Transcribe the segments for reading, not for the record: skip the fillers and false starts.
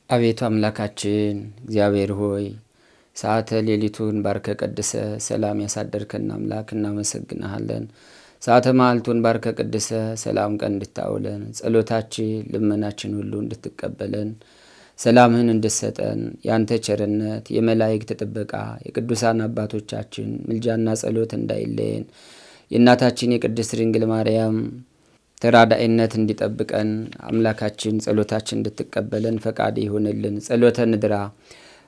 አቤቱ አምላካችን እግዚአብሔር ሆይ ሰዓተ ሌሊቱን ባርከ ቀድሰ ሰላም ያሳደርከን አምላክ እናመሰግናለን። ሰዓተ መዓልቱን ባርከ ቀድሰ ሰላም ቀን እንድታውለን ጸሎታችን ልመናችን ሁሉ እንድትቀበለን ሰላምህን እንድትሰጠን ያንተ ቸርነት የመላእክት ጥበቃ የቅዱሳን አባቶቻችን ምልጃና ጸሎት እንዳይለየን የእናታችን የቅድስት ድንግል ማርያም ተራዳኢነት እንዲጠብቀን አምላካችን ጸሎታችን እንድትቀበለን ፈቃድ ይሁንልን። ጸሎተ ንድራ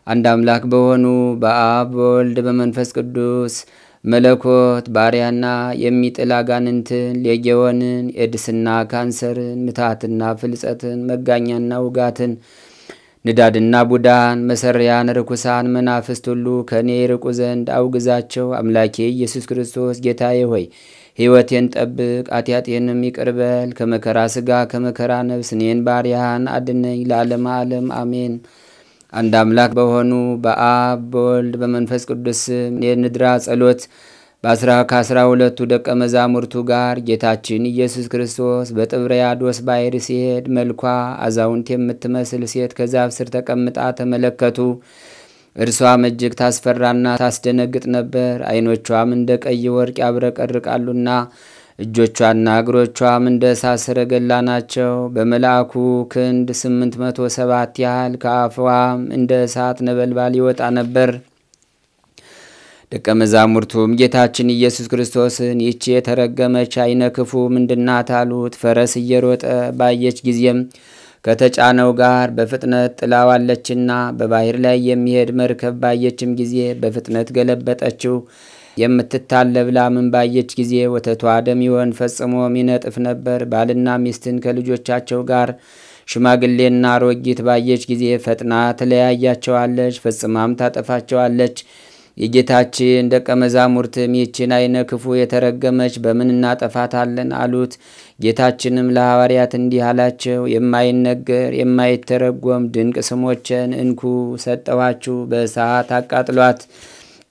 አንድ አምላክ በሆኑ በአብ በወልድ በመንፈስ ቅዱስ መለኮት ባሪያና የሚጥል አጋንንትን ሌጌዎንን ኤድስና ካንሰርን ምታትና ፍልጸትን መጋኛና ውጋትን ንዳድና ቡዳን መሰሪያን ርኩሳን መናፍስት ሁሉ ከኔ ርቁ ዘንድ አውግዛቸው። አምላኬ ኢየሱስ ክርስቶስ ጌታዬ ሆይ ሕይወቴን ጠብቅ፣ ኃጢአቴንም ይቅር በል። ከመከራ ሥጋ ከመከራ ነፍስ እኔን ባሪያህን አድነኝ ለዓለመ ዓለም አሜን። አንድ አምላክ በሆኑ በአብ በወልድ በመንፈስ ቅዱስ የንድራ ጸሎት ከ12 ደቀ መዛሙርቱ ጋር ጌታችን ኢየሱስ ክርስቶስ በጥብርያዶስ ባሕር ሲሄድ መልኳ አዛውንት የምትመስል ሴት ከዛፍ ስር ተቀምጣ ተመለከቱ። እርሷም እጅግ ታስፈራና ታስደነግጥ ነበር። ዓይኖቿም እንደ ቀይ ወርቅ ያብረቀርቃሉና እጆቿና እግሮቿም እንደ እሳት ሰረገላ ናቸው። በመልአኩ ክንድ 807 ያህል ከአፍዋም እንደ እሳት ነበልባል ይወጣ ነበር። ደቀ መዛሙርቱም ጌታችን ኢየሱስ ክርስቶስን ይህች የተረገመች ዓይነ ክፉ ምንድናት አሉት። ፈረስ እየሮጠ ባየች ጊዜም ከተጫነው ጋር በፍጥነት ጥላዋለችና በባሕር ላይ የሚሄድ መርከብ ባየችም ጊዜ በፍጥነት ገለበጠችው። የምትታለብ ላምን ባየች ጊዜ ወተቷ ደም ይሆን ፈጽሞ ይነጥፍ ነበር። ባልና ሚስትን ከልጆቻቸው ጋር ሽማግሌና አሮጊት ባየች ጊዜ ፈጥና ትለያያቸዋለች፣ ፈጽማም ታጠፋቸዋለች። የጌታችን ደቀ መዛሙርትም ይህችን ዓይነ ክፉ የተረገመች በምን እናጠፋታለን አሉት። ጌታችንም ለሐዋርያት እንዲህ አላቸው፣ የማይነገር የማይተረጎም ድንቅ ስሞችን እንኩ ሰጠኋችሁ፣ በእሳት አቃጥሏት።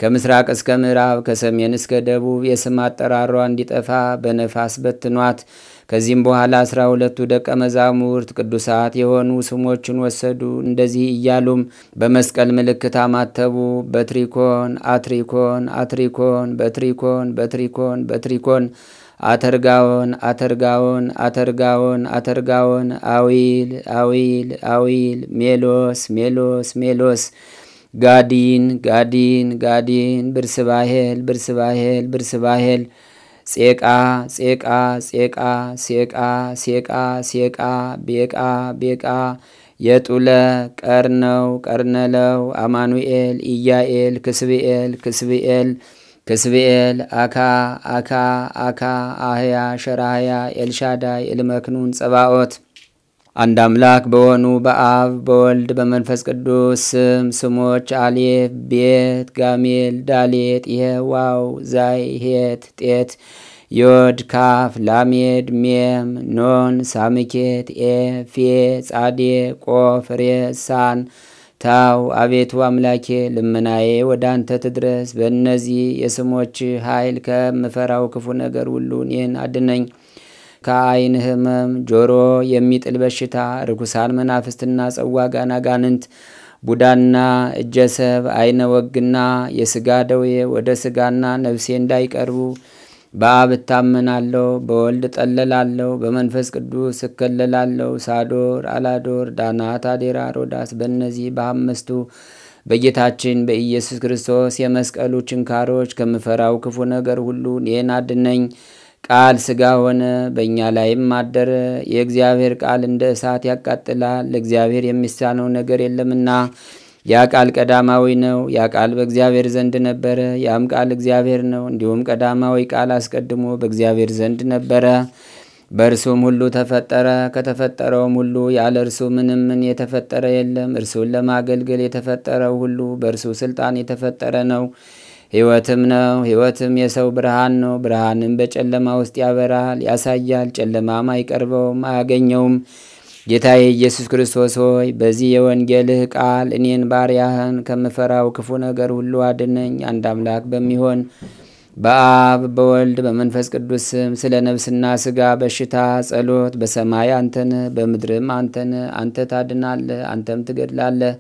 ከምስራቅ እስከ ምዕራብ ከሰሜን እስከ ደቡብ የስም አጠራሯ እንዲጠፋ በነፋስ በትኗት። ከዚህም በኋላ 12 ደቀ መዛሙርት ቅዱሳት የሆኑ ስሞችን ወሰዱ። እንደዚህ እያሉም በመስቀል ምልክት አማተቡ። በትሪኮን አትሪኮን አትሪኮን በትሪኮን በትሪኮን በትሪኮን አተርጋውን አተርጋውን አተርጋውን አተርጋውን አዊል አዊል አዊል ሜሎስ ሜሎስ ሜሎስ ጋዲን ጋዲን ጋዲን ብርስባሄል ብርስባሄል ብርስባሄል ጼቃ ጼቃ ጼቃ ሴቃ ሴቃ ሴቃ ቤቃ ቤቃ የጡለ ቀርነው ቀርነለው አማኑኤል ኢያኤል ክስብኤል ክስብኤል ክስብኤል አካ አካ አካ አህያ ሸራህያ ኤልሻዳይ ኤልመክኑን ጸባኦት። አንድ አምላክ በሆኑ በአብ በወልድ በመንፈስ ቅዱስ ስም ስሞች አሌፍ ቤት ጋሜል ዳሌጥ የዋው ዛይ ሄት ጤት ዮድ ካፍ ላሜድ ሜም ኖን ሳምኬት ፌ ጻዴ ቆፍ ሬስ ሳን ታው። አቤቱ አምላኬ ልመናዬ ወደ አንተ ትድረስ። በእነዚህ የስሞች ኃይል ከምፈራው ክፉ ነገር ሁሉ እኔን አድነኝ። ከዓይን ህመም፣ ጆሮ የሚጥል በሽታ፣ ርኩሳን መናፍስትና ጸዋጋን አጋንንት፣ ቡዳና እጀሰብ፣ ዓይነ ወግና የሥጋ ደዌ ወደ ሥጋና ነፍሴ እንዳይቀርቡ በአብ እታመናለሁ፣ በወልድ ጠለላለሁ፣ በመንፈስ ቅዱስ እከለላለሁ። ሳዶር፣ አላዶር፣ ዳናት፣ አዴራ፣ ሮዳስ በእነዚህ በአምስቱ በጌታችን በኢየሱስ ክርስቶስ የመስቀሉ ችንካሮች ከምፈራው ክፉ ነገር ሁሉ እኔን አድነኝ። ቃል ሥጋ ሆነ፣ በእኛ ላይም አደረ። የእግዚአብሔር ቃል እንደ እሳት ያቃጥላል፣ ለእግዚአብሔር የሚሳነው ነገር የለምና። ያ ቃል ቀዳማዊ ነው፣ ያ ቃል በእግዚአብሔር ዘንድ ነበረ፣ ያም ቃል እግዚአብሔር ነው። እንዲሁም ቀዳማዊ ቃል አስቀድሞ በእግዚአብሔር ዘንድ ነበረ። በእርሱም ሁሉ ተፈጠረ፣ ከተፈጠረውም ሁሉ ያለ እርሱ ምንም ምን የተፈጠረ የለም። እርሱን ለማገልገል የተፈጠረው ሁሉ በእርሱ ስልጣን የተፈጠረ ነው። ሕይወትም ነው፣ ሕይወትም የሰው ብርሃን ነው። ብርሃንም በጨለማ ውስጥ ያበራል ያሳያል፣ ጨለማም አይቀርበውም አያገኘውም። ጌታዬ ኢየሱስ ክርስቶስ ሆይ በዚህ የወንጌልህ ቃል እኔን ባሪያህን ከምፈራው ክፉ ነገር ሁሉ አድነኝ። አንድ አምላክ በሚሆን በአብ በወልድ በመንፈስ ቅዱስ ስም ስለ ነፍስና ስጋ በሽታ ጸሎት በሰማይ አንተነ በምድርም አንተነ አንተ ታድናለህ አንተም ትገድላለህ።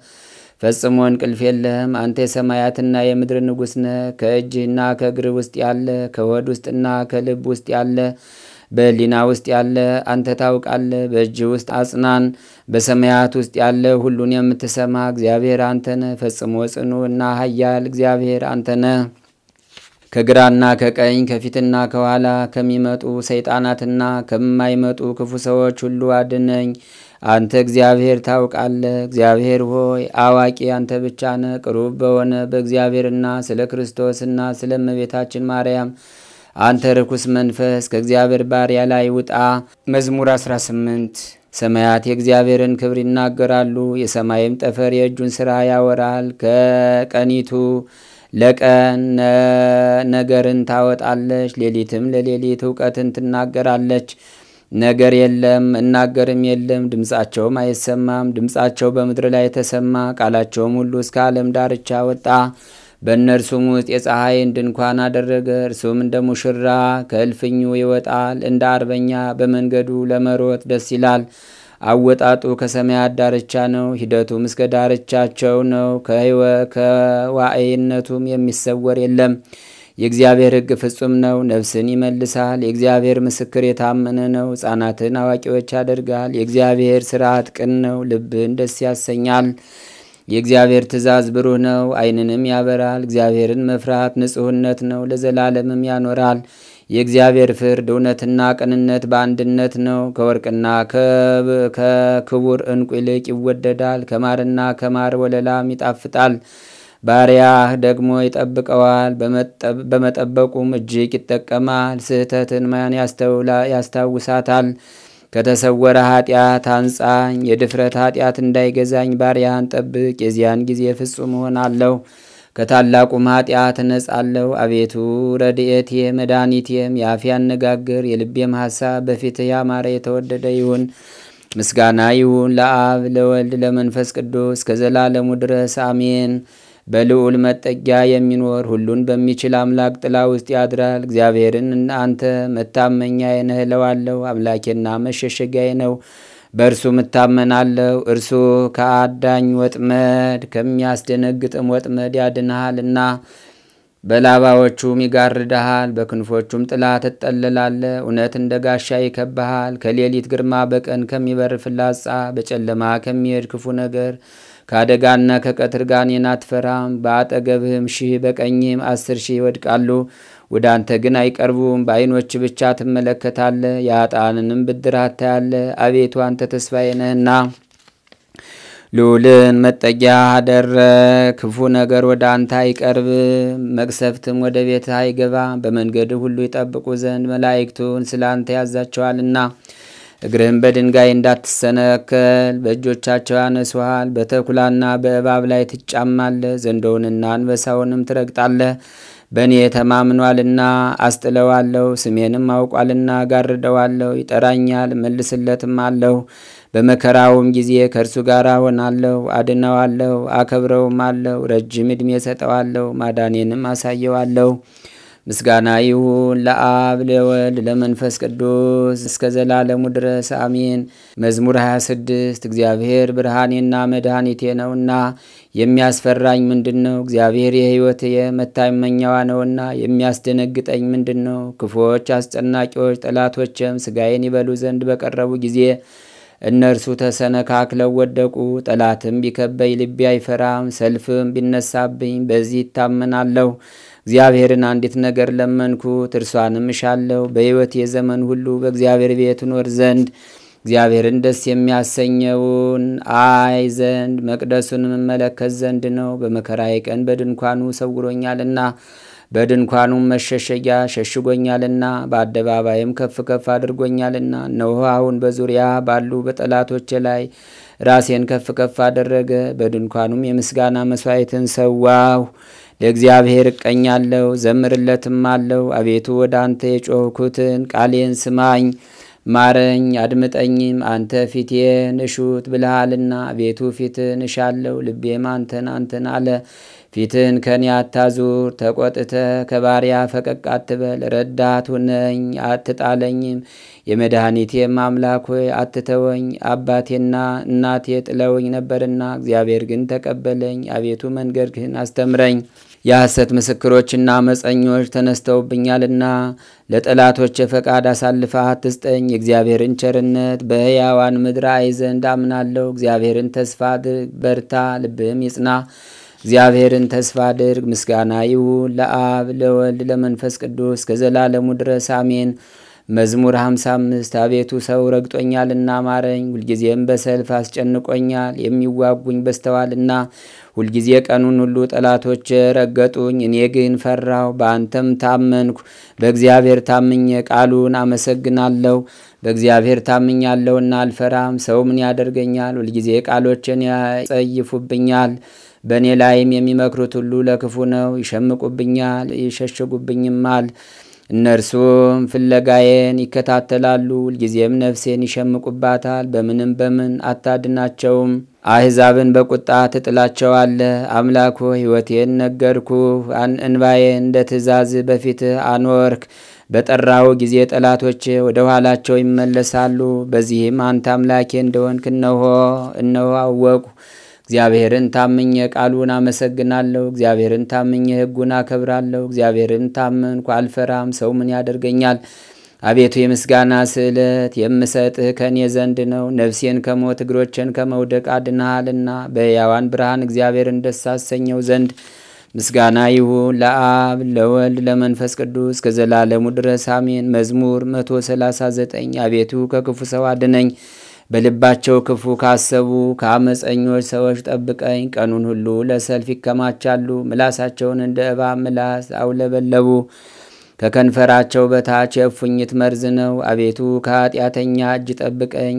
ፈጽሞ እንቅልፍ የለህም። አንተ የሰማያትና የምድር ንጉሥ ነህ። ከእጅህና ከእግር ውስጥ ያለ ከወድ ውስጥና ከልብ ውስጥ ያለ በህሊና ውስጥ ያለ አንተ ታውቃለህ። በእጅ ውስጥ አጽናን። በሰማያት ውስጥ ያለ ሁሉን የምትሰማ እግዚአብሔር አንተነ ፈጽሞ ጽኑ እና ኃያል እግዚአብሔር አንተነ። ከግራና ከቀኝ ከፊትና ከኋላ ከሚመጡ ሰይጣናትና ከማይመጡ ክፉ ሰዎች ሁሉ አድነኝ። አንተ እግዚአብሔር ታውቃለህ። እግዚአብሔር ሆይ አዋቂ አንተ ብቻ ነህ። ቅሩብ በሆነ በእግዚአብሔርና ስለ ክርስቶስና ስለ እመቤታችን ማርያም አንተ ርኩስ መንፈስ ከእግዚአብሔር ባሪያ ላይ ውጣ። መዝሙር 18 ሰማያት የእግዚአብሔርን ክብር ይናገራሉ፣ የሰማይም ጠፈር የእጁን ሥራ ያወራል። ከቀኒቱ ለቀን ነገርን ታወጣለች፣ ሌሊትም ለሌሊት እውቀትን ትናገራለች። ነገር የለም እናገርም የለም፣ ድምፃቸውም አይሰማም። ድምፃቸው በምድር ላይ ተሰማ፣ ቃላቸውም ሁሉ እስከ ዓለም ዳርቻ ወጣ። በእነርሱም ውስጥ የፀሐይን ድንኳን አደረገ። እርሱም እንደ ሙሽራ ከእልፍኙ ይወጣል፣ እንደ አርበኛ በመንገዱ ለመሮጥ ደስ ይላል። አወጣጡ ከሰማያት ዳርቻ ነው፣ ሂደቱም እስከ ዳርቻቸው ነው። ከዋዕይነቱም የሚሰወር የለም። የእግዚአብሔር ሕግ ፍጹም ነው፣ ነፍስን ይመልሳል። የእግዚአብሔር ምስክር የታመነ ነው፣ ሕፃናትን አዋቂዎች ያደርጋል። የእግዚአብሔር ሥርዓት ቅን ነው፣ ልብን ደስ ያሰኛል። የእግዚአብሔር ትእዛዝ ብሩህ ነው፣ ዓይንንም ያበራል። እግዚአብሔርን መፍራት ንጹሕነት ነው፣ ለዘላለምም ያኖራል። የእግዚአብሔር ፍርድ እውነትና ቅንነት በአንድነት ነው። ከወርቅና ከክቡር ዕንቁ ይልቅ ይወደዳል፣ ከማርና ከማር ወለላም ይጣፍጣል። ባሪያህ ደግሞ ይጠብቀዋል፣ በመጠበቁም እጅግ ይጠቀማል። ስህተትን ማን ያስታውሳታል? ከተሰወረ ኃጢአት አንጻኝ፣ የድፍረት ኃጢአት እንዳይገዛኝ ባሪያህን ጠብቅ። የዚያን ጊዜ ፍጹም እሆናለሁ፣ ከታላቁም ኃጢአት እነጻለሁ። አቤቱ ረድኤቴ መድኃኒቴም፣ የአፌ አነጋገር የልቤም ሐሳብ በፊትህ ያማረ የተወደደ ይሁን። ምስጋና ይሁን ለአብ ለወልድ ለመንፈስ ቅዱስ ከዘላለሙ ድረስ አሜን። በልዑል መጠጊያ የሚኖር ሁሉን በሚችል አምላክ ጥላ ውስጥ ያድራል። እግዚአብሔርን አንተ መታመኛዬ ነህ እለዋለሁ። አምላኬና መሸሸጊያዬ ነው፣ በእርሱ እታመናለሁ። እርሱ ከአዳኝ ወጥመድ ከሚያስደነግጥም ወጥመድ ያድንሃልና በላባዎቹም ይጋርድሃል፣ በክንፎቹም ጥላ ትጠለላለህ። እውነት እንደ ጋሻ ይከብሃል። ከሌሊት ግርማ በቀን ከሚበር ፍላጻ በጨለማ ከሚሄድ ክፉ ነገር ከአደጋና ከቀትር ጋኔን አትፈራም። በአጠገብህም 1000 በቀኝህም 10,000 ይወድቃሉ፣ ወደ አንተ ግን አይቀርቡም። በዓይኖች ብቻ ትመለከታለህ፣ የኃጥአንንም ብድራት ታያለህ። አቤቱ አንተ ተስፋዬ ነህና ልዑልን መጠጊያ አደረግ። ክፉ ነገር ወደ አንተ አይቀርብም፣ መቅሰፍትም ወደ ቤትህ አይገባም። በመንገድህ ሁሉ ይጠብቁ ዘንድ መላእክቱን ስለ አንተ ያዛቸዋልና እግርህም በድንጋይ እንዳትሰነከል በእጆቻቸው ያነሱሃል። በተኩላና በእባብ ላይ ትጫማለህ፣ ዘንዶውንና አንበሳውንም ትረግጣለህ። በእኔ ተማምኗልና አስጥለዋለሁ፣ ስሜንም አውቋልና ጋርደዋለሁ። ይጠራኛል መልስለትም አለሁ። በመከራውም ጊዜ ከእርሱ ጋር ሆናለሁ፣ አድነዋለሁ፣ አከብረውም አለሁ። ረጅም ዕድሜ ሰጠዋለሁ፣ ማዳኔንም አሳየዋለሁ። ምስጋና ይሁን ለአብ ለወልድ ለመንፈስ ቅዱስ እስከ ዘላለሙ ድረስ አሜን። መዝሙር 26 እግዚአብሔር ብርሃኔና መድኃኒቴ ነውና የሚያስፈራኝ ምንድን ነው? እግዚአብሔር የሕይወቴ መታመኛዋ ነውና የሚያስደነግጠኝ ምንድን ነው? ክፉዎች አስጨናቂዎች ጠላቶችም ሥጋዬን ይበሉ ዘንድ በቀረቡ ጊዜ እነርሱ ተሰነካክለው ወደቁ። ጠላትም ቢከበኝ ልቤ አይፈራም፣ ሰልፍም ቢነሳብኝ በዚህ ይታመናለሁ። እግዚአብሔርን አንዲት ነገር ለመንኩት፣ እርሷንም እሻለሁ፣ በሕይወቴ ዘመን ሁሉ በእግዚአብሔር ቤት እኖር ዘንድ እግዚአብሔርን ደስ የሚያሰኘውን አይ ዘንድ መቅደሱንም እመለከት ዘንድ ነው። በመከራዬ ቀን በድንኳኑ ሰውሮኛልና በድንኳኑም መሸሸጊያ ሸሽጎኛልና በአደባባይም ከፍ ከፍ አድርጎኛልና። እነሆ አሁን በዙሪያ ባሉ በጠላቶቼ ላይ ራሴን ከፍ ከፍ አደረገ። በድንኳኑም የምስጋና መሥዋዕትን ሰዋሁ። ለእግዚአብሔር እቀኛለሁ ዘምርለትም አለው። አቤቱ ወደ አንተ የጮኽኩትን ቃሌን ስማኝ፣ ማረኝ አድምጠኝም። አንተ ፊቴን እሹት ብልሃልና፣ አቤቱ ፊትን እሻለሁ። ልቤም አንተን አለ። ፊትን ከኔ አታዙር። ተቆጥተ ከባሪያ ፈቀቅ አትበል። ረዳት ሁነኝ አትጣለኝም። የመድኃኒቴም አምላክ ሆይ አትተወኝ። አባቴና እናቴ ጥለውኝ ነበርና እግዚአብሔር ግን ተቀበለኝ። አቤቱ መንገድህን አስተምረኝ። የሐሰት ምስክሮችና አመፀኞች ተነስተውብኛልና ለጠላቶች ፈቃድ አሳልፈህ አትስጠኝ። የእግዚአብሔርን ቸርነት በሕያዋን ምድር አይ ዘንድ አምናለሁ። እግዚአብሔርን ተስፋ አድርግ፣ በርታ፣ ልብህም ይጽና። እግዚአብሔርን ተስፋ አድርግ። ምስጋና ይሁን ለአብ ለወልድ ለመንፈስ ቅዱስ ከዘላለሙ ድረስ አሜን። መዝሙር 55 አቤቱ ሰው ረግጦኛልና ማረኝ። ሁልጊዜም በሰልፍ አስጨንቆኛል። የሚዋጉኝ በስተዋልና ሁልጊዜ ቀኑን ሁሉ ጠላቶች ረገጡኝ። እኔ ግን ፈራሁ፣ በአንተም ታመንኩ። በእግዚአብሔር ታምኜ ቃሉን አመሰግናለሁ። በእግዚአብሔር ታምኛለሁና አልፈራም። ሰው ምን ያደርገኛል? ሁልጊዜ ቃሎችን ያጸይፉብኛል። በእኔ ላይም የሚመክሩት ሁሉ ለክፉ ነው። ይሸምቁብኛል፣ ይሸሽጉብኝማል። እነርሱም ፍለጋዬን ይከታተላሉ። ሁልጊዜም ነፍሴን ይሸምቁባታል። በምን አታድናቸውም። አሕዛብን በቁጣ ትጥላቸዋለህ። አምላክ ሆይ ሕይወቴን ነገርኩህ። እንባዬን እንደ ትእዛዝ በፊትህ አኖርክ። በጠራው ጊዜ ጠላቶቼ ወደ ኋላቸው ይመለሳሉ። በዚህም አንተ አምላኬ እንደሆንክ እነሆ አወቁ። እግዚአብሔርን ታምኜ ቃሉን አመሰግናለሁ። እግዚአብሔርን ታምኜ ሕጉን አከብራለሁ። እግዚአብሔርን ታመንኩ አልፈራም። ሰው ምን ያደርገኛል? አቤቱ የምስጋና ስዕለት የምሰጥህ ከኔ ዘንድ ነው። ነፍሴን ከሞት እግሮችን ከመውደቅ አድነሃልና በሕያዋን ብርሃን እግዚአብሔርን ደስ አሰኘው ዘንድ ምስጋና ይሁን ለአብ ለወልድ ለመንፈስ ቅዱስ ከዘላለሙ ድረስ አሜን። መዝሙር 139 አቤቱ ከክፉ ሰው አድነኝ። በልባቸው ክፉ ካሰቡ ከአመፀኞች ሰዎች ጠብቀኝ። ቀኑን ሁሉ ለሰልፍ ይከማቻሉ። ምላሳቸውን እንደ እባብ ምላስ አውለበለቡ። ከከንፈራቸው በታች የእፉኝት መርዝ ነው። አቤቱ ከኃጢአተኛ እጅ ጠብቀኝ።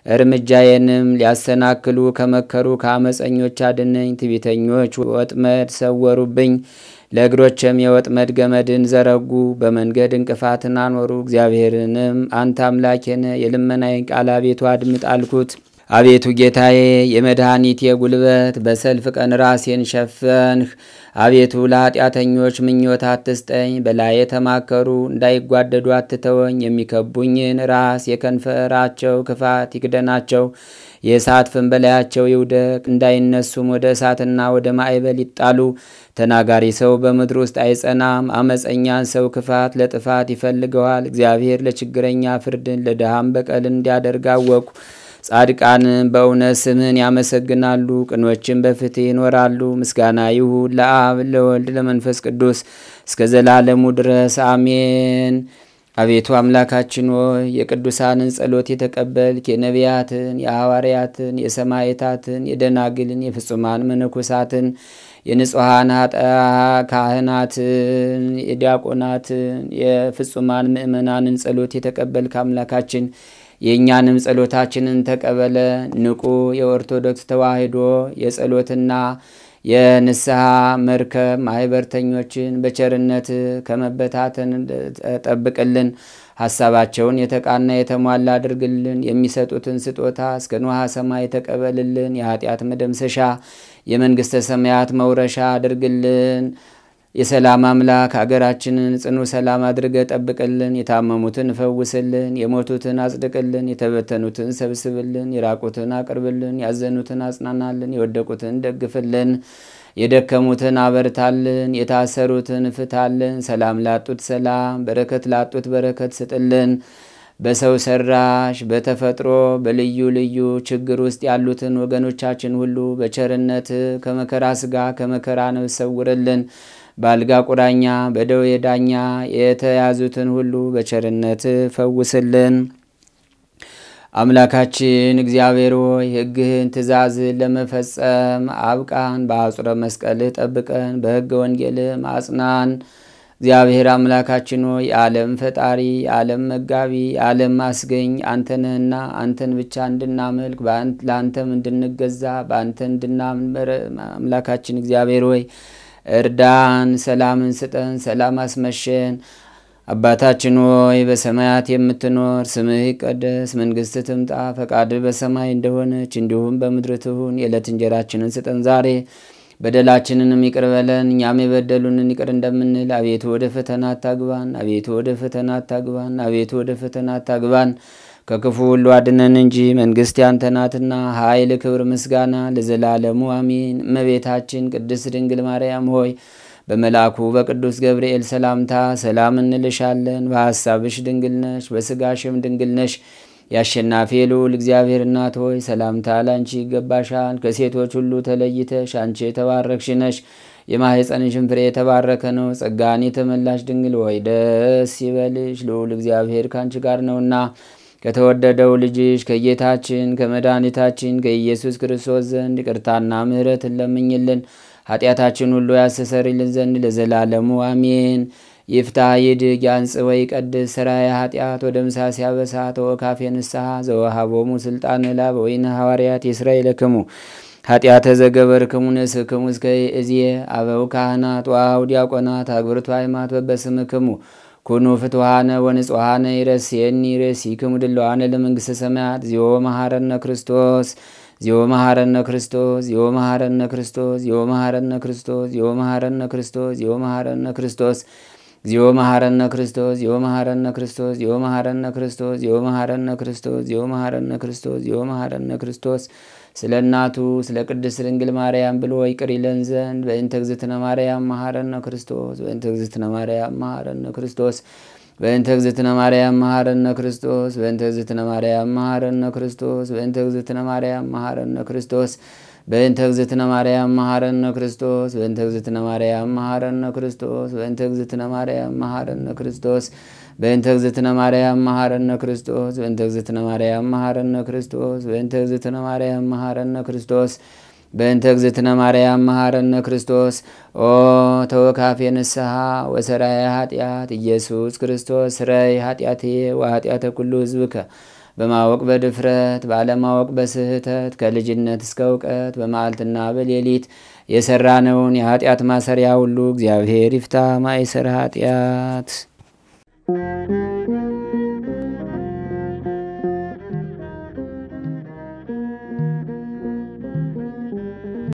እርምጃዬንም ሊያሰናክሉ ከመከሩ ከአመፀኞች አድነኝ። ትዕቢተኞች ወጥመድ ሰወሩብኝ፣ ለእግሮችም የወጥመድ ገመድን ዘረጉ። በመንገድ እንቅፋትን አኖሩ። እግዚአብሔርንም አንተ አምላኬ ነህ፣ የልመናዬን ቃል አቤቱ አድምጥ አልኩት። አቤቱ ጌታዬ የመድኃኒቴ ጉልበት፣ በሰልፍ ቀን ራሴን ሸፈንህ። አቤቱ ለኃጢአተኞች ምኞት አትስጠኝ። በላዬ ተማከሩ እንዳይጓደዱ አትተወኝ። የሚከቡኝን ራስ የከንፈራቸው ክፋት ይክደናቸው። የእሳት ፍም በላያቸው ይውደቅ። እንዳይነሱም ወደ እሳትና ወደ ማዕበል ይጣሉ። ተናጋሪ ሰው በምድር ውስጥ አይጸናም። አመፀኛን ሰው ክፋት ለጥፋት ይፈልገዋል። እግዚአብሔር ለችግረኛ ፍርድን ለድሃም በቀልን እንዲያደርግ አወቁ። ጻድቃን በእውነት ስምህን ያመሰግናሉ፣ ቅኖችን በፍትህ ይኖራሉ። ምስጋና ይሁን ለአብ ለወልድ ለመንፈስ ቅዱስ እስከ ዘላለሙ ድረስ አሜን። አቤቱ አምላካችን ሆይ የቅዱሳንን ጸሎት የተቀበልክ የነቢያትን፣ የሐዋርያትን፣ የሰማዕታትን፣ የደናግልን፣ የፍጹማን መነኮሳትን፣ የንጹሐን ካህናትን፣ የዲያቆናትን፣ የፍጹማን ምእመናንን ጸሎት የተቀበልክ አምላካችን የእኛንም ጸሎታችንን ተቀበለ። ንቁ የኦርቶዶክስ ተዋሕዶ የጸሎትና የንስሐ መርከብ ማህበርተኞችን በቸርነት ከመበታተን ጠብቅልን። ሐሳባቸውን የተቃና የተሟላ አድርግልን። የሚሰጡትን ስጦታ እስከ ንዋሐ ሰማይ ተቀበልልን። የኃጢአት መደምሰሻ የመንግሥተ ሰማያት መውረሻ አድርግልን። የሰላም አምላክ ሀገራችንን ጽኑ ሰላም አድርገ ጠብቅልን። የታመሙትን ፈውስልን፣ የሞቱትን አጽድቅልን፣ የተበተኑትን ሰብስብልን፣ የራቁትን አቅርብልን፣ ያዘኑትን አጽናናልን፣ የወደቁትን ደግፍልን፣ የደከሙትን አበርታልን፣ የታሰሩትን ፍታልን። ሰላም ላጡት ሰላም፣ በረከት ላጡት በረከት ስጥልን። በሰው ሰራሽ በተፈጥሮ በልዩ ልዩ ችግር ውስጥ ያሉትን ወገኖቻችን ሁሉ በቸርነት ከመከራ ስጋ ከመከራ ነፍስ ሰውርልን። በአልጋ ቁራኛ በደዌ ዳኛ የተያዙትን ሁሉ በቸርነት ፈውስልን። አምላካችን እግዚአብሔር ሆይ ሕግህን ትእዛዝን ለመፈጸም አብቃን። በአጹረ መስቀልህ ጠብቀን፣ በሕገ ወንጌልህ አጽናን። እግዚአብሔር አምላካችን ሆይ የዓለም ፈጣሪ የዓለም መጋቢ የዓለም ማስገኝ አንተ ነህና አንተን ብቻ እንድናመልክ ለአንተም እንድንገዛ በአንተ እንድናምር አምላካችን እግዚአብሔር ሆይ እርዳን። ሰላምን ስጠን፣ ሰላም አስመሸን። አባታችን ሆይ በሰማያት የምትኖር ስምህ ይቀደስ፣ መንግሥትህ ትምጣ፣ ፈቃድህ በሰማይ እንደሆነች እንዲሁም በምድር ትሁን። የዕለት እንጀራችንን ስጠን ዛሬ፣ በደላችንንም ይቅር በለን እኛም የበደሉንን ይቅር እንደምንል። አቤቱ ወደ ፈተና አታግባን፣ አቤቱ ወደ ፈተና አታግባን፣ አቤቱ ወደ ፈተና አታግባን፣ ከክፉ ሁሉ አድነን እንጂ መንግሥት ያንተ ናትና፣ ኃይል፣ ክብር፣ ምስጋና ለዘላለሙ አሜን። እመቤታችን ቅድስት ድንግል ማርያም ሆይ በመልአኩ በቅዱስ ገብርኤል ሰላምታ ሰላም እንልሻለን። በሐሳብሽ ድንግል ነሽ፣ በሥጋሽም ድንግል ነሽ። የአሸናፊ ልዑል እግዚአብሔር እናት ሆይ ሰላምታ ላንቺ ይገባሻል። ከሴቶች ሁሉ ተለይተሽ አንቺ የተባረክሽ ነሽ፣ የማኅፀንሽን ፍሬ የተባረከ ነው። ጸጋን የተመላሽ ድንግል ሆይ ደስ ይበልሽ፣ ልዑል እግዚአብሔር ከአንቺ ጋር ነውና ከተወደደው ልጅሽ ከጌታችን ከመድኃኒታችን ከኢየሱስ ክርስቶስ ዘንድ ይቅርታና ምሕረትን ለምኝልን ኃጢአታችን ሁሉ ያስተሰርይልን ዘንድ ለዘላለሙ አሜን። ይፍታሕ ይድግ ያንጽሕ ወይቀድስ ሠራየ ኃጢአት ወደምሳሴ አበሳ ተወካፌ ንስሐ ዘወሃቦሙ ሥልጣነ ለአበዊነ ሐዋርያት ይስረይለክሙ ኃጢአተ ዘገበርክሙ ንስክሙ እስከ ይእዜየ አበው ካህናት ወአኀው ዲያቆናት አግብርቱ አእማት በበስምክሙ ኩኑ ፍቱሐነ ወንጹሐነ ይረስየኒ ይሬሲክሙ ድሉዋነ ለመንግሥተ ሰማያት ዚኦ መሐረነ ክርስቶስ ዚኦ መሐረነ ክርስቶስ ዚኦ መሐረነ ክርስቶስ ዚኦ መሐረነ ክርስቶስ ዚኦ መሐረነ ክርስቶስ ዚኦ መሐረነ ክርስቶስ ዚኦ መሐረነ ክርስቶስ ዚኦ መሐረነ ክርስቶስ ዚኦ መሐረነ ክርስቶስ ዚኦ መሐረነ ክርስቶስ ዚኦ መሐረነ ክርስቶስ ዚኦ መሐረነ ክርስቶስ ስለ እናቱ ስለ ቅድስት ድንግል ማርያም ብሎ ይቅር ይለን ዘንድ በእንተ እግዝእትነ ማርያም መሐረነ ክርስቶስ በእንተ እግዝእትነ ማርያም መሐረነ ክርስቶስ በእንተ እግዝእትነ ማርያም መሐረነ ክርስቶስ በእንተ እግዝእትነ ማርያም መሐረነ ክርስቶስ በእንተ እግዝእትነ ማርያም መሐረነ ክርስቶስ በእንተ እግዝእትነ ማርያም መሐረነ ክርስቶስ በእንተ እግዝእትነ ማርያም መሐረነ ክርስቶስ በእንተ እግዝእትነ ማርያም መሐረነ ክርስቶስ በእንተ እግዝእትነ ማርያም መሐረነ ክርስቶስ በእንተ እግዝእትነ ማርያም መሐረነ ክርስቶስ በእንተ እግዝእትነ ማርያም መሐረነ ክርስቶስ በእንተ እግዝእትነ ማርያም መሐረነ ክርስቶስ። ኦ ተወካፌ ንስሐ ወሰራየ ኃጢአት ኢየሱስ ክርስቶስ ስረይ ኃጢአቴ ወኃጢአተ ኩሉ ሕዝብከ በማወቅ በድፍረት ባለማወቅ በስህተት ከልጅነት እስከ እውቀት በመዓልትና በሌሊት የሰራነውን የኃጢአት ማሰሪያ ሁሉ እግዚአብሔር ይፍታ። ማይሰራ ኃጢአት